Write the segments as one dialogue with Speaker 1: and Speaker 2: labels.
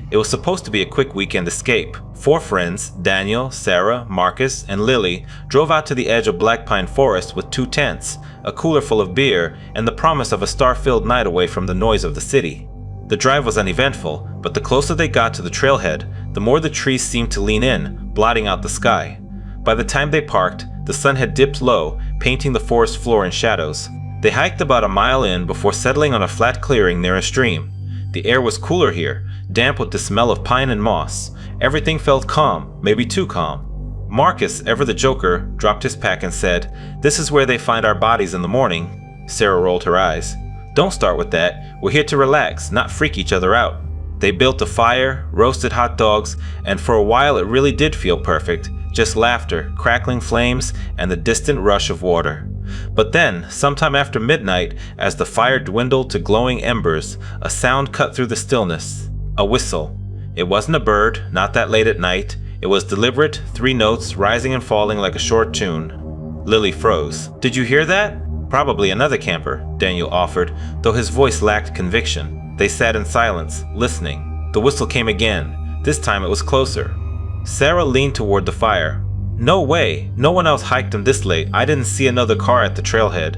Speaker 1: It was supposed to be a quick weekend escape. 4 friends, Daniel, Sarah, Marcus, and Lily, drove out to the edge of Black Pine Forest with 2 tents, a cooler full of beer, and the promise of a star-filled night away from the noise of the city. The drive was uneventful, but the closer they got to the trailhead, the more the trees seemed to lean in, blotting out the sky. By the time they parked, the sun had dipped low, painting the forest floor in shadows. They hiked about a mile in before settling on a flat clearing near a stream. The air was cooler here, damp with the smell of pine and moss. Everything felt calm, maybe too calm. Marcus, ever the joker, dropped his pack and said, "This is where they find our bodies in the morning." Sarah rolled her eyes. "Don't start with that. We're here to relax, not freak each other out." They built a fire, roasted hot dogs, and for a while it really did feel perfect. Just laughter, crackling flames, and the distant rush of water. But then, sometime after midnight, as the fire dwindled to glowing embers, a sound cut through the stillness. A whistle. It wasn't a bird, not that late at night. It was deliberate, 3 notes rising and falling like a short tune. Lily froze. "Did you hear that?" "Probably another camper," Daniel offered, though his voice lacked conviction. They sat in silence, listening. The whistle came again. This time it was closer. Sarah leaned toward the fire. "No way! No one else hiked them this late. I didn't see another car at the trailhead."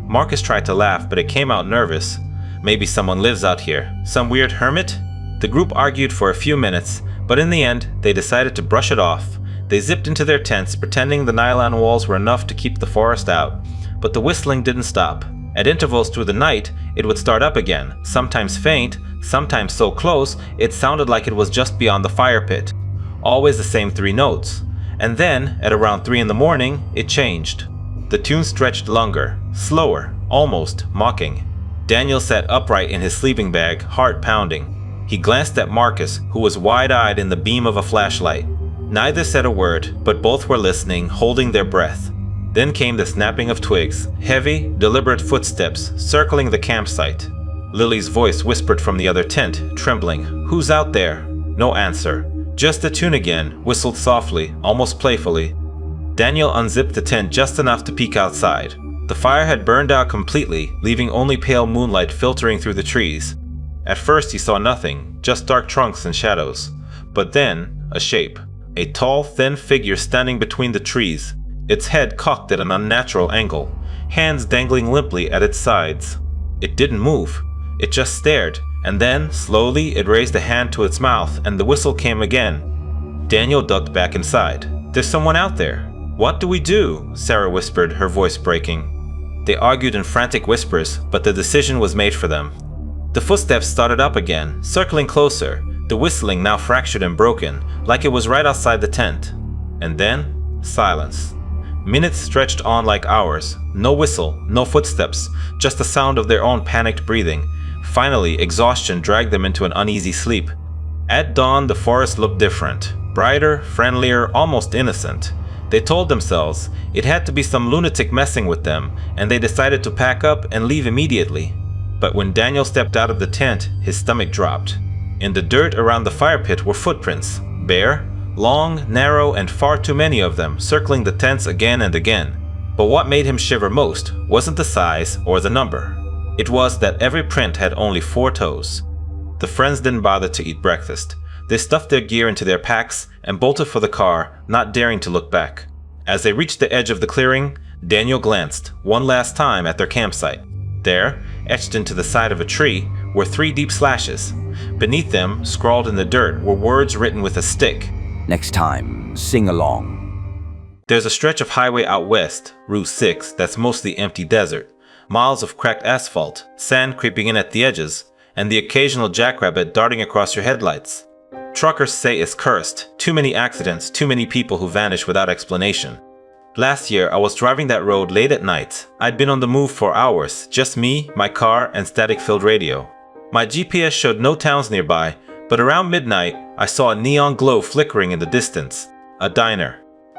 Speaker 1: Marcus tried to laugh, but it came out nervous. "Maybe someone lives out here. Some weird hermit?" The group argued for a few minutes, but in the end, they decided to brush it off. They zipped into their tents, pretending the nylon walls were enough to keep the forest out. But the whistling didn't stop. At intervals through the night, it would start up again, sometimes faint, sometimes so close it sounded like it was just beyond the fire pit. Always the same 3 notes. And then, at around 3 in the morning, it changed. The tune stretched longer, slower, almost mocking. Daniel sat upright in his sleeping bag, heart pounding. He glanced at Marcus, who was wide-eyed in the beam of a flashlight. Neither said a word, but both were listening, holding their breath. Then came the snapping of twigs, heavy, deliberate footsteps circling the campsite. Lily's voice whispered from the other tent, trembling, "Who's out there?" No answer. Just the tune again, whistled softly, almost playfully. Daniel unzipped the tent just enough to peek outside. The fire had burned out completely, leaving only pale moonlight filtering through the trees. At first he saw nothing, just dark trunks and shadows. But then, a shape. A tall, thin figure standing between the trees, its head cocked at an unnatural angle, hands dangling limply at its sides. It didn't move. It just stared. And then, slowly, it raised a hand to its mouth, and the whistle came again. Daniel ducked back inside. "There's someone out there." "What do we do?" Sarah whispered, her voice breaking. They argued in frantic whispers, but the decision was made for them. The footsteps started up again, circling closer, the whistling now fractured and broken, like it was right outside the tent. And then, silence. Minutes stretched on like hours. No whistle, no footsteps, just the sound of their own panicked breathing. Finally, exhaustion dragged them into an uneasy sleep. At dawn, the forest looked different. Brighter, friendlier, almost innocent. They told themselves it had to be some lunatic messing with them, and they decided to pack up and leave immediately. But when Daniel stepped out of the tent, his stomach dropped. In the dirt around the fire pit were footprints. Bare, long, narrow, and far too many of them, circling the tents again and again. But what made him shiver most wasn't the size or the number. It was that every print had only 4 toes. The friends didn't bother to eat breakfast. They stuffed their gear into their packs and bolted for the car, not daring to look back. As they reached the edge of the clearing, Daniel glanced, one last time, at their campsite. There, etched into the side of a tree, were 3 deep slashes. Beneath them, scrawled in the dirt, were words written with a stick.
Speaker 2: "Next time, sing along."
Speaker 1: There's a stretch of highway out west, Route 6, that's mostly empty desert. Miles of cracked asphalt, sand creeping in at the edges, and the occasional jackrabbit darting across your headlights. Truckers say it's cursed. Too many accidents, too many people who vanish without explanation. Last year, I was driving that road late at night. I'd been on the move for hours, just me, my car, and static-filled radio. My GPS showed no towns nearby, but around midnight, I saw a neon glow flickering in the distance. A diner.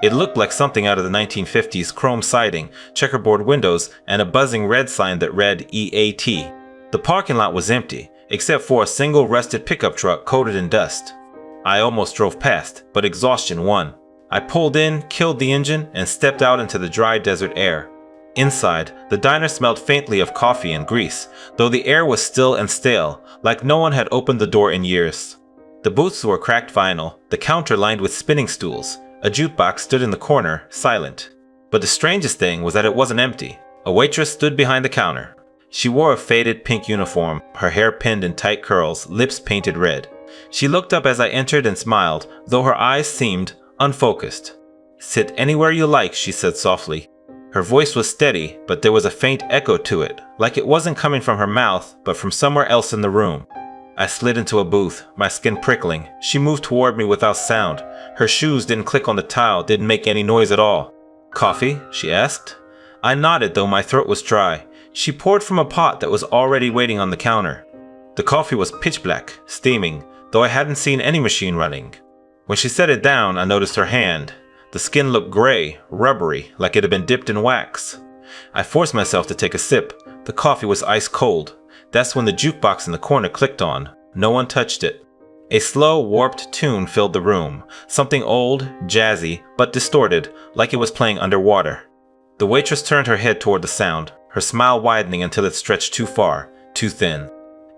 Speaker 1: It looked like something out of the 1950s chrome siding, checkerboard windows, and a buzzing red sign that read EAT. The parking lot was empty, except for a single rusted pickup truck coated in dust. I almost drove past, but exhaustion won. I pulled in, killed the engine, and stepped out into the dry desert air. Inside, the diner smelled faintly of coffee and grease, though the air was still and stale, like no one had opened the door in years. The booths were cracked vinyl, the counter lined with spinning stools. A jukebox stood in the corner, silent. But the strangest thing was that it wasn't empty. A waitress stood behind the counter. She wore a faded pink uniform, her hair pinned in tight curls, lips painted red. She looked up as I entered and smiled, though her eyes seemed unfocused. "Sit anywhere you like," she said softly. Her voice was steady, but there was a faint echo to it, like it wasn't coming from her mouth, but from somewhere else in the room. I slid into a booth, my skin prickling. She moved toward me without sound. Her shoes didn't click on the tile, didn't make any noise at all. "Coffee?" she asked. I nodded, though my throat was dry. She poured from a pot that was already waiting on the counter. The coffee was pitch black, steaming, though I hadn't seen any machine running. When she set it down, I noticed her hand. The skin looked gray, rubbery, like it had been dipped in wax. I forced myself to take a sip. The coffee was ice cold. That's when the jukebox in the corner clicked on. No one touched it. A slow, warped tune filled the room. Something old, jazzy, but distorted, like it was playing underwater. The waitress turned her head toward the sound, her smile widening until it stretched too far, too thin.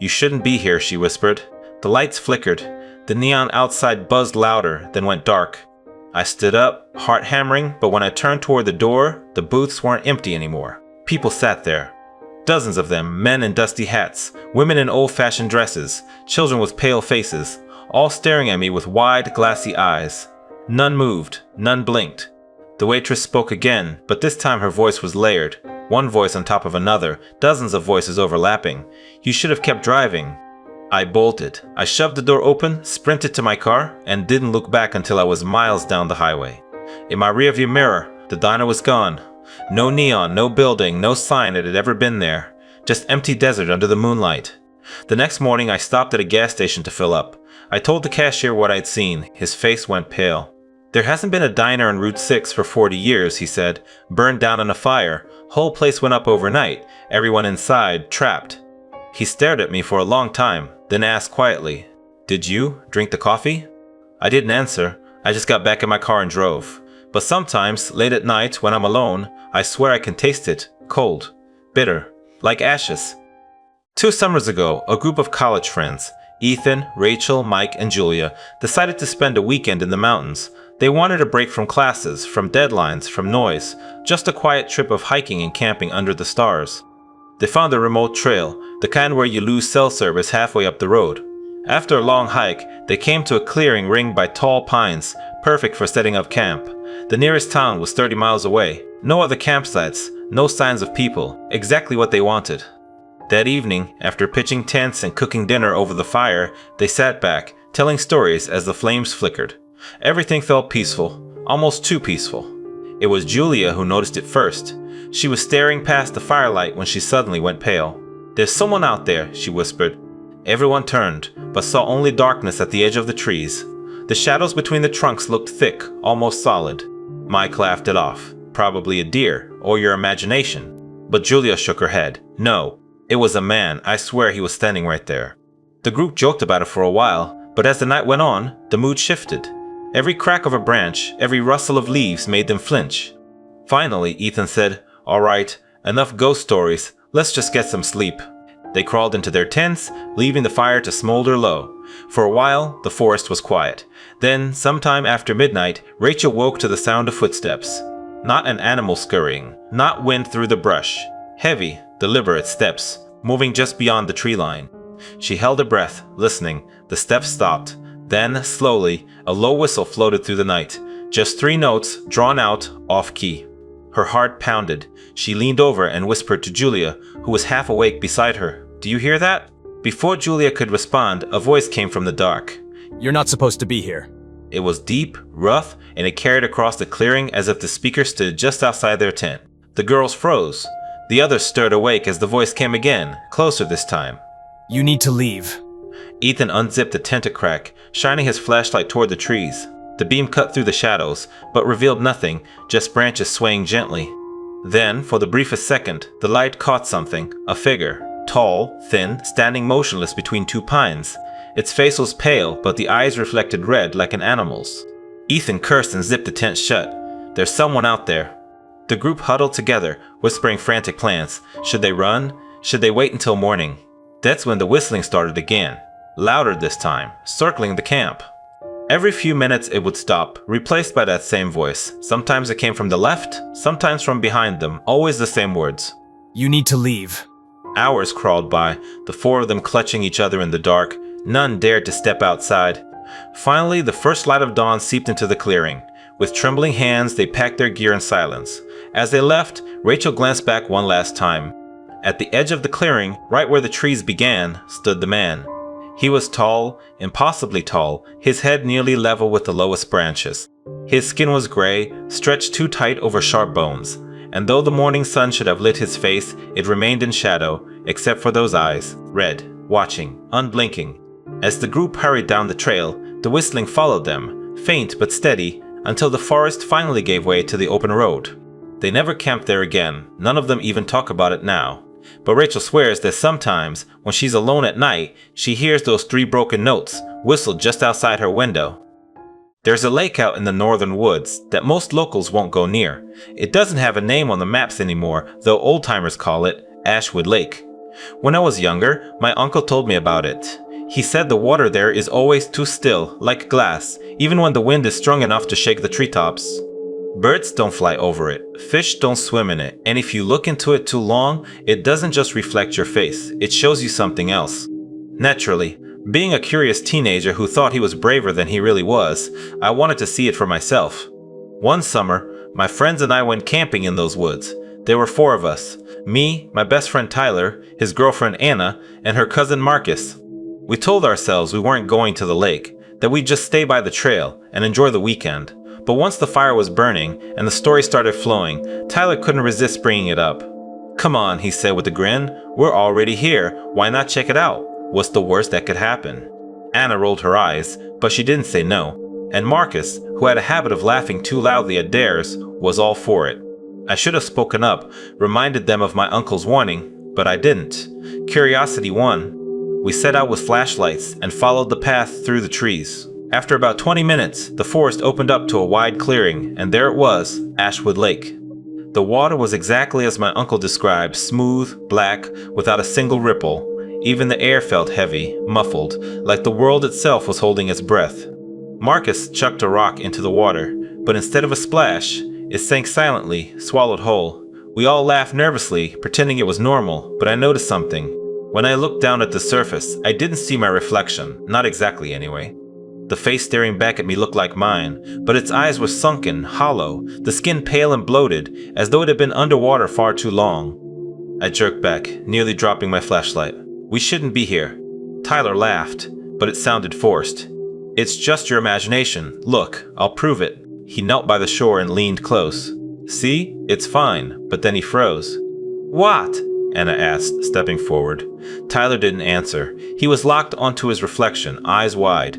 Speaker 1: "You shouldn't be here," she whispered. The lights flickered. The neon outside buzzed louder, then went dark. I stood up, heart hammering, but when I turned toward the door, the booths weren't empty anymore. People sat there. Dozens of them, men in dusty hats, women in old-fashioned dresses, children with pale faces, all staring at me with wide, glassy eyes. None moved, none blinked. The waitress spoke again, but this time her voice was layered. One voice on top of another, dozens of voices overlapping. "You should have kept driving." I bolted. I shoved the door open, sprinted to my car, and didn't look back until I was miles down the highway. In my rearview mirror, the diner was gone. No neon, no building, no sign it had ever been there. Just empty desert under the moonlight. The next morning, I stopped at a gas station to fill up. I told the cashier what I'd seen. His face went pale. "There hasn't been a diner on Route 6 for 40 years, he said. "Burned down in a fire. Whole place went up overnight. Everyone inside, trapped." He stared at me for a long time, then asked quietly, "Did you drink the coffee?" I didn't answer. I just got back in my car and drove. But sometimes, late at night, when I'm alone, I swear I can taste it. Cold. Bitter. Like ashes. 2 summers ago, a group of college friends, Ethan, Rachel, Mike, and Julia, decided to spend a weekend in the mountains. They wanted a break from classes, from deadlines, from noise, just a quiet trip of hiking and camping under the stars. They found a remote trail, the kind where you lose cell service halfway up the road. After a long hike, they came to a clearing ringed by tall pines, perfect for setting up camp. The nearest town was 30 miles away. No other campsites, no signs of people, exactly what they wanted. That evening, after pitching tents and cooking dinner over the fire, they sat back, telling stories as the flames flickered. Everything felt peaceful, almost too peaceful. It was Julia who noticed it first. She was staring past the firelight when she suddenly went pale. "There's someone out there," she whispered. Everyone turned, but saw only darkness at the edge of the trees. The shadows between the trunks looked thick, almost solid. Mike laughed it off. "Probably a deer, or your imagination." But Julia shook her head. "No, it was a man. I swear he was standing right there." The group joked about it for a while, but as the night went on, the mood shifted. Every crack of a branch, every rustle of leaves made them flinch. Finally, Ethan said, "All right, enough ghost stories. Let's just get some sleep." They crawled into their tents, leaving the fire to smolder low. For a while, the forest was quiet. Then, sometime after midnight, Rachel woke to the sound of footsteps. Not an animal scurrying, not wind through the brush. Heavy, deliberate steps, moving just beyond the tree line. She held her breath, listening. The steps stopped. Then, slowly, a low whistle floated through the night. Just 3 notes, drawn out, off-key. Her heart pounded. She leaned over and whispered to Julia, who was half awake beside her, "Do you hear that?" Before Julia could respond, a voice came from the dark.
Speaker 3: "You're not supposed to be here."
Speaker 1: It was deep, rough, and it carried across the clearing as if the speaker stood just outside their tent. The girls froze. The others stirred awake as the voice came again, closer this time.
Speaker 3: "You need to leave."
Speaker 1: Ethan unzipped the tent a crack, shining his flashlight toward the trees. The beam cut through the shadows, but revealed nothing, just branches swaying gently. Then, for the briefest second, the light caught something, a figure. Tall, thin, standing motionless between 2 pines. Its face was pale, but the eyes reflected red like an animal's. Ethan cursed and zipped the tent shut. "There's someone out there." The group huddled together, whispering frantic plans. Should they run? Should they wait until morning? That's when the whistling started again. louder this time, circling the camp. Every few minutes it would stop, replaced by that same voice. Sometimes it came from the left, sometimes from behind them, always the same words.
Speaker 3: You need to leave.
Speaker 1: Hours crawled by, the four of them clutching each other in the dark. None dared to step outside. Finally, the first light of dawn seeped into the clearing. With trembling hands, they packed their gear in silence. As they left, Rachel glanced back one last time. At the edge of the clearing, right where the trees began, stood the man. He was tall, impossibly tall, his head nearly level with the lowest branches. His skin was gray, stretched too tight over sharp bones, and though the morning sun should have lit his face, it remained in shadow, except for those eyes, red, watching, unblinking. As the group hurried down the trail, the whistling followed them, faint but steady, until the forest finally gave way to the open road. They never camped there again, none of them even talk about it now. But Rachel swears that sometimes, when she's alone at night, she hears those 3 broken notes whistled just outside her window. There's a lake out in the northern woods that most locals won't go near. It doesn't have a name on the maps anymore, though old-timers call it Ashwood Lake. When I was younger, my uncle told me about it. He said the water there is always too still, like glass, even when the wind is strong enough to shake the treetops. Birds don't fly over it, fish don't swim in it, and if you look into it too long, it doesn't just reflect your face, it shows you something else. Naturally, being a curious teenager who thought he was braver than he really was, I wanted to see it for myself. One summer, my friends and I went camping in those woods. There were 4 of us, me, my best friend Tyler, his girlfriend Anna, and her cousin Marcus. We told ourselves we weren't going to the lake, that we'd just stay by the trail and enjoy the weekend. But once the fire was burning and the story started flowing, Tyler couldn't resist bringing it up. "Come on," he said with a grin. "We're already here. Why not check it out? What's the worst that could happen?" Anna rolled her eyes, but she didn't say no. And Marcus, who had a habit of laughing too loudly at dares, was all for it. I should have spoken up, reminded them of my uncle's warning, but I didn't. Curiosity won. We set out with flashlights and followed the path through the trees. After about 20 minutes, the forest opened up to a wide clearing, and there it was, Ashwood Lake. The water was exactly as my uncle described, smooth, black, without a single ripple. Even the air felt heavy, muffled, like the world itself was holding its breath. Marcus chucked a rock into the water, but instead of a splash, it sank silently, swallowed whole. We all laughed nervously, pretending it was normal, but I noticed something. When I looked down at the surface, I didn't see my reflection, not exactly anyway. The face staring back at me looked like mine, but its eyes were sunken, hollow, the skin pale and bloated, as though it had been underwater far too long. I jerked back, nearly dropping my flashlight. "We shouldn't be here." Tyler laughed, but it sounded forced. "It's just your imagination. Look, I'll prove it." He knelt by the shore and leaned close. "See? It's fine." But then he froze. "What?" Anna asked, stepping forward. Tyler didn't answer. He was locked onto his reflection, eyes wide.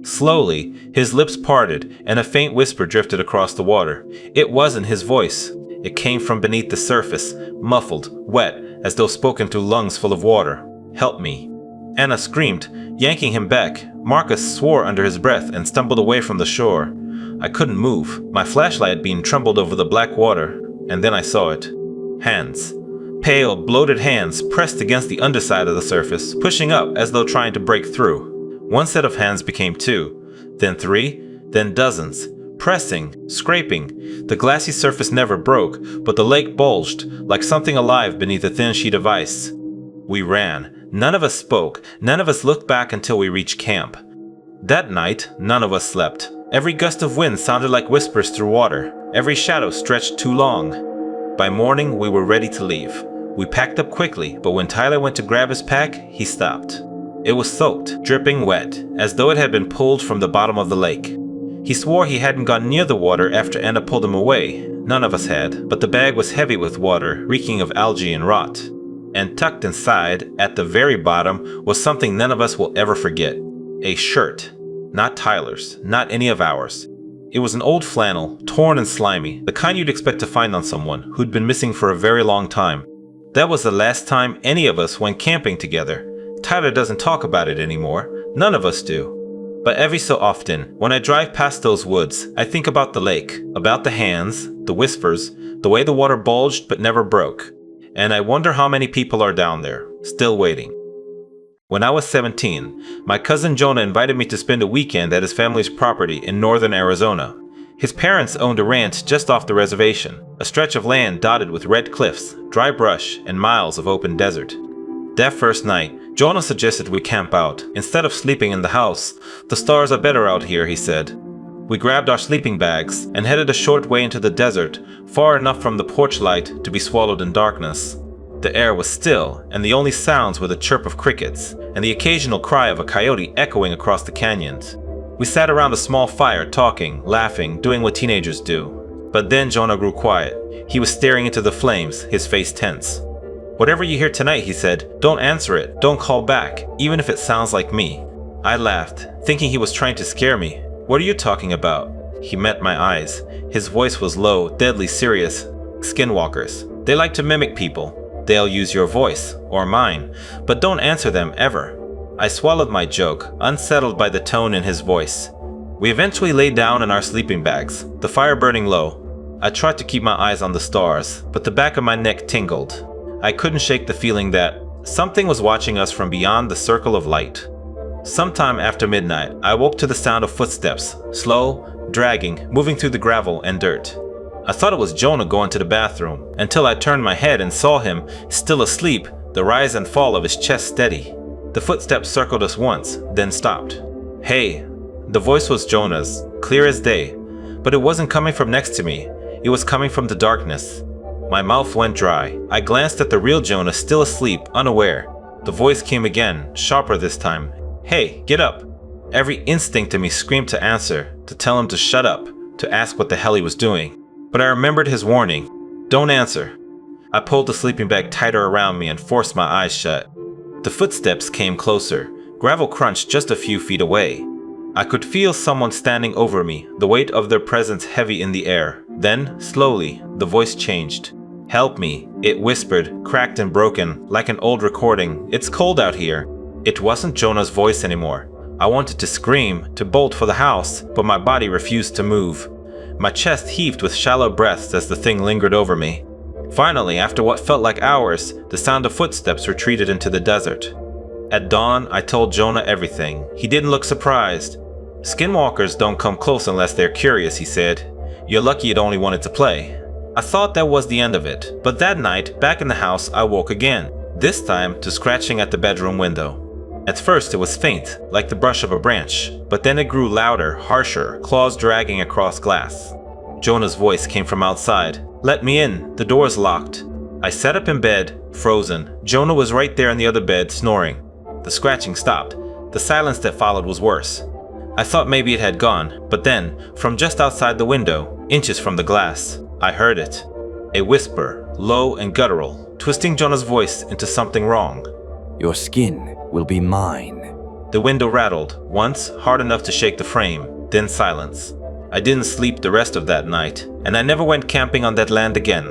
Speaker 1: Slowly, his lips parted, and a faint whisper drifted across the water. It wasn't his voice. It came from beneath the surface, muffled, wet, as though spoken through lungs full of water. "Help me." Anna screamed, yanking him back. Marcus swore under his breath and stumbled away from the shore. I couldn't move. My flashlight beam trembled over the black water, and then I saw it. Hands. Pale, bloated hands pressed against the underside of the surface, pushing up as though trying to break through. One set of hands became 2, then 3, then dozens. Pressing, scraping. The glassy surface never broke, but the lake bulged, like something alive beneath a thin sheet of ice. We ran. None of us spoke. None of us looked back until we reached camp. That night, none of us slept. Every gust of wind sounded like whispers through water. Every shadow stretched too long. By morning, we were ready to leave. We packed up quickly, but when Tyler went to grab his pack, he stopped. It was soaked, dripping wet, as though it had been pulled from the bottom of the lake. He swore he hadn't gone near the water after Anna pulled him away. None of us had, but the bag was heavy with water, reeking of algae and rot. And tucked inside, at the very bottom, was something none of us will ever forget. A shirt. Not Tyler's, not any of ours. It was an old flannel, torn and slimy, the kind you'd expect to find on someone who'd been missing for a very long time. That was the last time any of us went camping together. Tyler doesn't talk about it anymore. None of us do. But every so often, when I drive past those woods, I think about the lake, about the hands, the whispers, the way the water bulged but never broke. And I wonder how many people are down there, still waiting. When I was 17, my cousin Jonah invited me to spend a weekend at his family's property in northern Arizona. His parents owned a ranch just off the reservation, a stretch of land dotted with red cliffs, dry brush, and miles of open desert. That first night, Jonah suggested we camp out. Instead of sleeping in the house, the stars are better out here, he said. We grabbed our sleeping bags and headed a short way into the desert, far enough from the porch light to be swallowed in darkness. The air was still, and the only sounds were the chirp of crickets and the occasional cry of a coyote echoing across the canyons. We sat around a small fire talking, laughing, doing what teenagers do. But then Jonah grew quiet. He was staring into the flames, his face tense. "Whatever you hear tonight," he said, "don't answer it, don't call back, even if it sounds like me." I laughed, thinking he was trying to scare me. "What are you talking about?" He met my eyes. His voice was low, deadly serious. "Skinwalkers. They like to mimic people. They'll use your voice, or mine, but don't answer them ever." I swallowed my joke, unsettled by the tone in his voice. We eventually lay down in our sleeping bags, the fire burning low. I tried to keep my eyes on the stars, but the back of my neck tingled. I couldn't shake the feeling that something was watching us from beyond the circle of light. Sometime after midnight, I woke to the sound of footsteps, slow, dragging, moving through the gravel and dirt. I thought it was Jonah going to the bathroom, until I turned my head and saw him, still asleep, the rise and fall of his chest steady. The footsteps circled us once, then stopped. "Hey." The voice was Jonah's, clear as day, but it wasn't coming from next to me. It was coming from the darkness. My mouth went dry. I glanced at the real Jonah, still asleep, unaware. The voice came again, sharper this time. "Hey, get up." Every instinct in me screamed to answer, to tell him to shut up, to ask what the hell he was doing. But I remembered his warning. "Don't answer." I pulled the sleeping bag tighter around me and forced my eyes shut. The footsteps came closer. Gravel crunched just a few feet away. I could feel someone standing over me, the weight of their presence heavy in the air. Then, slowly, the voice changed. "Help me," it whispered, cracked and broken, like an old recording. "It's cold out here." It wasn't Jonah's voice anymore. I wanted to scream, to bolt for the house, but my body refused to move. My chest heaved with shallow breaths as the thing lingered over me. Finally, after what felt like hours, the sound of footsteps retreated into the desert. At dawn, I told Jonah everything. He didn't look surprised. "Skinwalkers don't come close unless they're curious," he said. "You're lucky it only wanted to play." I thought that was the end of it, but that night, back in the house, I woke again, this time to scratching at the bedroom window. At first it was faint, like the brush of a branch, but then it grew louder, harsher, claws dragging across glass. Jonah's voice came from outside. "Let me in, the door's locked." I sat up in bed, frozen. Jonah was right there in the other bed, snoring. The scratching stopped. The silence that followed was worse. I thought maybe it had gone, but then, from just outside the window, inches from the glass, I heard it. A whisper, low and guttural, twisting Jonah's voice into something wrong.
Speaker 2: Your skin will be mine.
Speaker 1: The window rattled, once hard enough to shake the frame, then silence. I didn't sleep the rest of that night, and I never went camping on that land again.